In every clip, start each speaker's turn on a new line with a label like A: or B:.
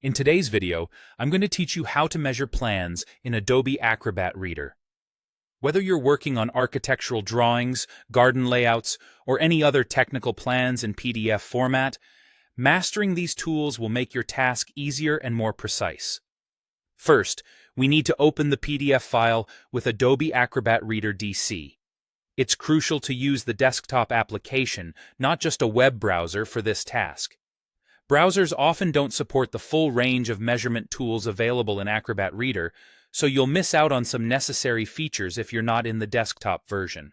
A: In today's video, I'm going to teach you how to measure plans in Adobe Acrobat Reader. Whether you're working on architectural drawings, garden layouts, or any other technical plans in PDF format, mastering these tools will make your task easier and more precise. First, we need to open the PDF file with Adobe Acrobat Reader DC. It's crucial to use the desktop application, not just a web browser, for this task. Browsers often don't support the full range of measurement tools available in Acrobat Reader, so you'll miss out on some necessary features if you're not in the desktop version.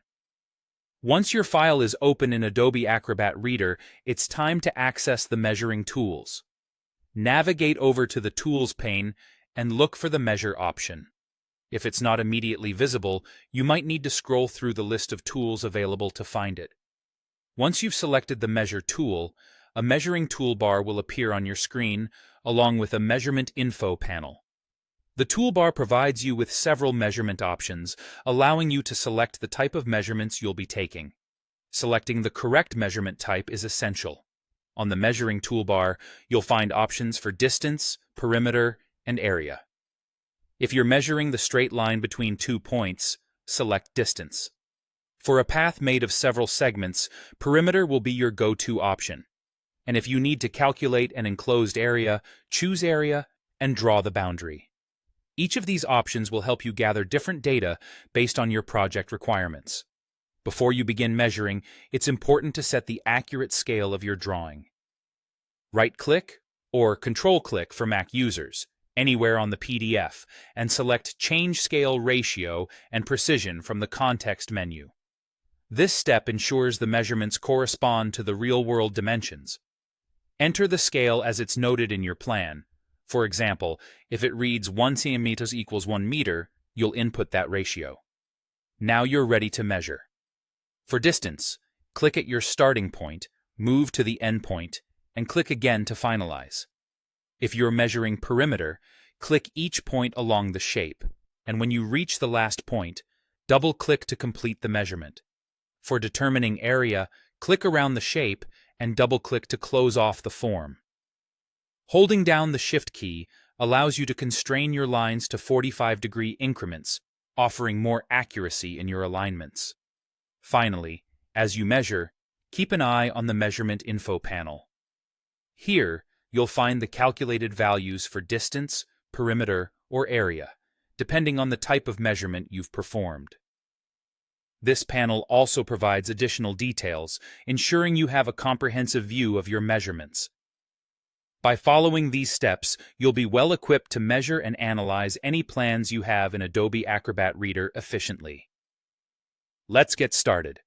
A: Once your file is open in Adobe Acrobat Reader, it's time to access the measuring tools. Navigate over to the Tools pane and look for the Measure option. If it's not immediately visible, you might need to scroll through the list of tools available to find it. Once you've selected the Measure tool, a measuring toolbar will appear on your screen, along with a measurement info panel. The toolbar provides you with several measurement options, allowing you to select the type of measurements you'll be taking. Selecting the correct measurement type is essential. On the measuring toolbar, you'll find options for distance, perimeter, and area. If you're measuring the straight line between 2 points, select distance. For a path made of several segments, perimeter will be your go-to option. And if you need to calculate an enclosed area, choose area and draw the boundary. Each of these options will help you gather different data based on your project requirements. Before you begin measuring, it's important to set the accurate scale of your drawing. Right-click or Control-click for Mac users, anywhere on the PDF, and select Change Scale Ratio and Precision from the context menu. This step ensures the measurements correspond to the real-world dimensions. Enter the scale as it's noted in your plan. For example, if it reads 1 cm equals 1 meter, you'll input that ratio. Now you're ready to measure. For distance, click at your starting point, move to the end point, and click again to finalize. If you're measuring perimeter, click each point along the shape, and when you reach the last point, double-click to complete the measurement. For determining area, click around the shape and double-click to close off the form. Holding down the Shift key allows you to constrain your lines to 45-degree increments, offering more accuracy in your alignments. Finally, as you measure, keep an eye on the measurement info panel. Here, you'll find the calculated values for distance, perimeter, or area, depending on the type of measurement you've performed. This panel also provides additional details, ensuring you have a comprehensive view of your measurements. By following these steps, you'll be well equipped to measure and analyze any plans you have in Adobe Acrobat Reader efficiently. Let's get started.